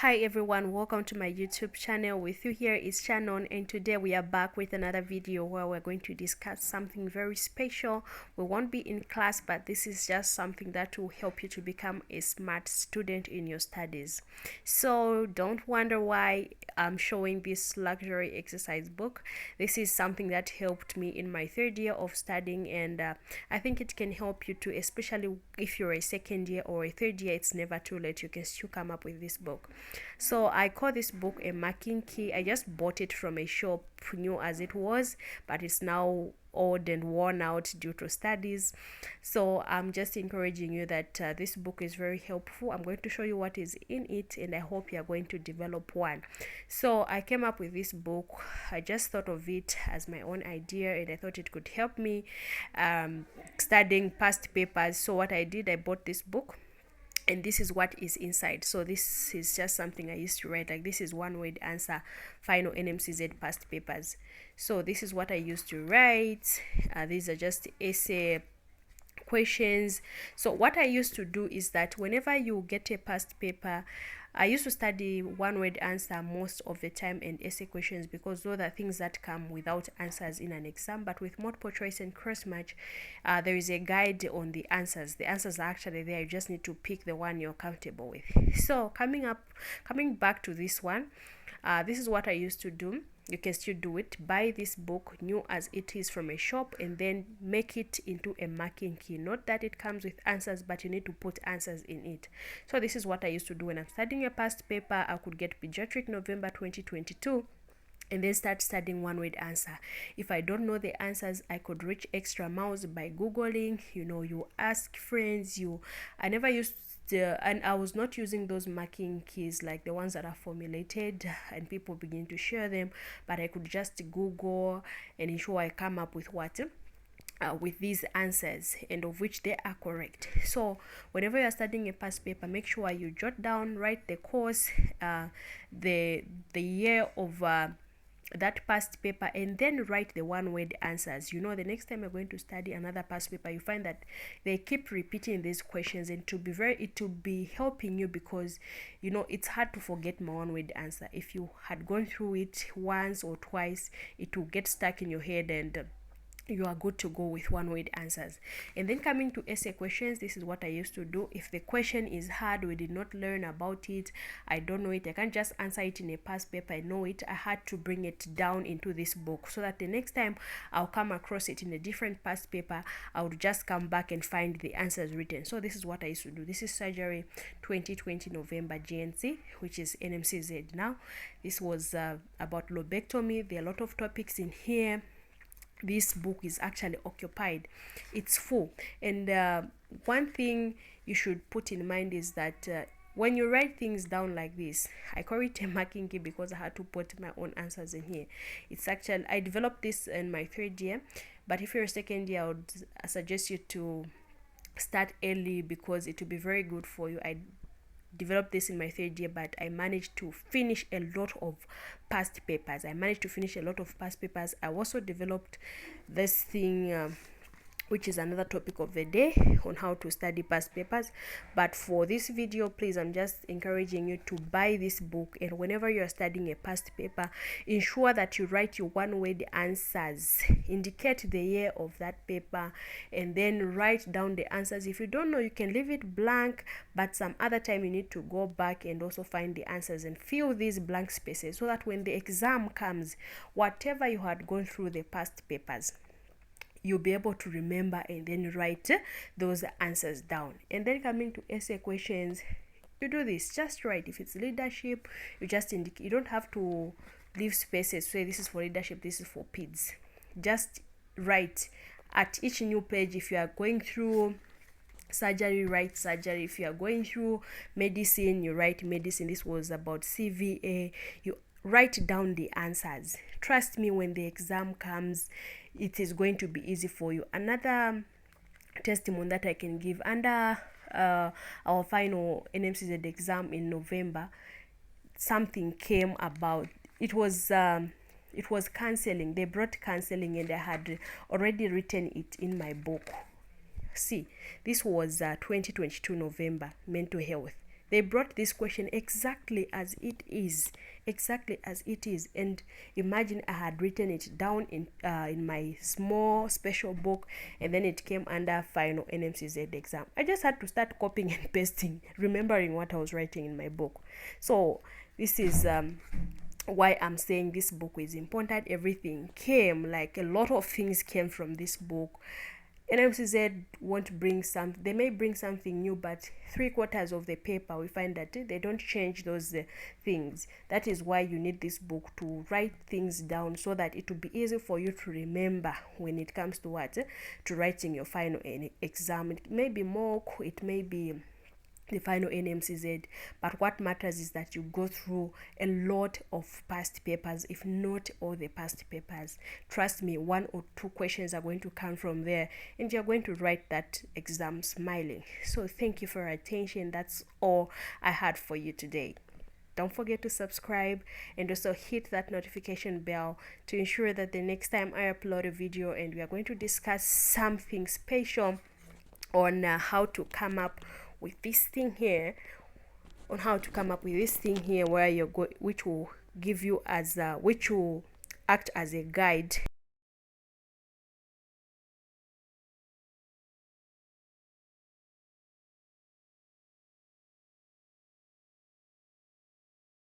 Hi everyone, welcome to my YouTube channel. With you here is Shannon, and today we are back with another video where we're going to discuss something very special. We won't be in class, but this is just something that will help you to become a smart student in your studies. So don't wonder why I'm showing this luxury exercise book. This is something that helped me in my third year of studying, and I think it can help you too, especially if you're a second year or a third year. It's never too late. You can still come up with this book. So I call this book a marking key. I just bought it from a shop, new as it was, but it's now old and worn out due to studies. So I'm just encouraging you that this book is very helpful. I'm going to show you what is in it, and I hope you're going to develop one. So I came up with this book. I just thought of it as my own idea, and I thought it could help me studying past papers. So what I did, I bought this book, and this is what is inside. So this is just something I used to write, like this is one word answer final NMCZ past papers. So this is what I used to write. These are just essay questions. So what I used to do is that whenever you get a past paper, I used to study one word answer most of the time and essay questions, because those are things that come without answers in an exam. But with multiple choice and cross match, there is a guide on the answers. The answers are actually there. You just need to pick the one you're comfortable with. So coming back to this one, this is what I used to do. You can still do it. Buy this book new as it is from a shop, and then make it into a marking key. Not that it comes with answers, but you need to put answers in it. So this is what I used to do when I'm studying a past paper. I could get pediatric November 2022 and then start studying one word answer. If I don't know the answers, I could reach extra miles by googling. You ask friends. I never used and I was not using those marking keys like the ones that are formulated and people begin to share them, but I could just Google and ensure I come up with with these answers, and of which they are correct. So whenever you're studying a past paper, make sure you jot down, write the course, the year of that past paper, and then write the one word answers. The next time you're going to study another past paper, you find that they keep repeating these questions, and it will be helping you, because it's hard to forget my one word answer. If you had gone through it once or twice, it will get stuck in your head, and you are good to go with one word answers. And then coming to essay questions, this is what I used to do. If the question is hard, we did not learn about it, I don't know it, I can't just answer it in a past paper, I know it, I had to bring it down into this book, so that the next time I'll come across it in a different past paper, I would just come back and find the answers written. So this is what I used to do. This is surgery 2020 November GNC, which is NMCZ now. This was about lobectomy. There are a lot of topics in here. This book is actually occupied, it's full. And one thing you should put in mind is that when you write things down like this, I call it a marking key because I had to put my own answers in here. It's actually, I developed this in my third year, but if you're a second year, I would suggest you to start early, because it will be very good for you. I developed this in my third year, but I managed to finish a lot of past papers. I also developed this thing, which is another topic of the day, on how to study past papers. But for this video, please, I'm just encouraging you to buy this book, and whenever you're studying a past paper, ensure that you write your one word answers, indicate the year of that paper, and then write down the answers. If you don't know, you can leave it blank, but some other time you need to go back and also find the answers and fill these blank spaces, so that when the exam comes, whatever you had gone through the past papers, you'll be able to remember and then write those answers down. And then coming to essay questions, you do this, just write. If it's leadership, you just indicate. You don't have to leave spaces, say this is for leadership, this is for PIDs. Just write at each new page. If you are going through surgery, write surgery. If you are going through medicine, you write medicine. This was about CVA. You write down the answers. Trust me, when the exam comes, it is going to be easy for you. Another testimony that I can give, under our final NMCZ exam in November, something came about. It was counseling. They brought counseling, and I had already written it in my book. See, this was 2022 November, mental health. they brought this question exactly as it is, and imagine I had written it down in my small special book, and then it came under final NMCZ exam. I just had to start copying and pasting, remembering what I was writing in my book. So this is why I'm saying this book is important. Everything came, like a lot of things came from this book. NMCZ won't bring some, they may bring something new, but 3/4 of the paper we find that they don't change those things. That is why you need this book to write things down, so that it will be easy for you to remember when it comes to what to writing your final exam. It may be mock, it may be the final NMCZ, but what matters is that you go through a lot of past papers, if not all the past papers. Trust me, 1 or 2 questions are going to come from there, and you're going to write that exam smiling. So thank you for your attention. That's all I had for you today. Don't forget to subscribe and also hit that notification bell to ensure that the next time I upload a video and we are going to discuss something special on how to come up with this thing here, where which will give you as which will act as a guide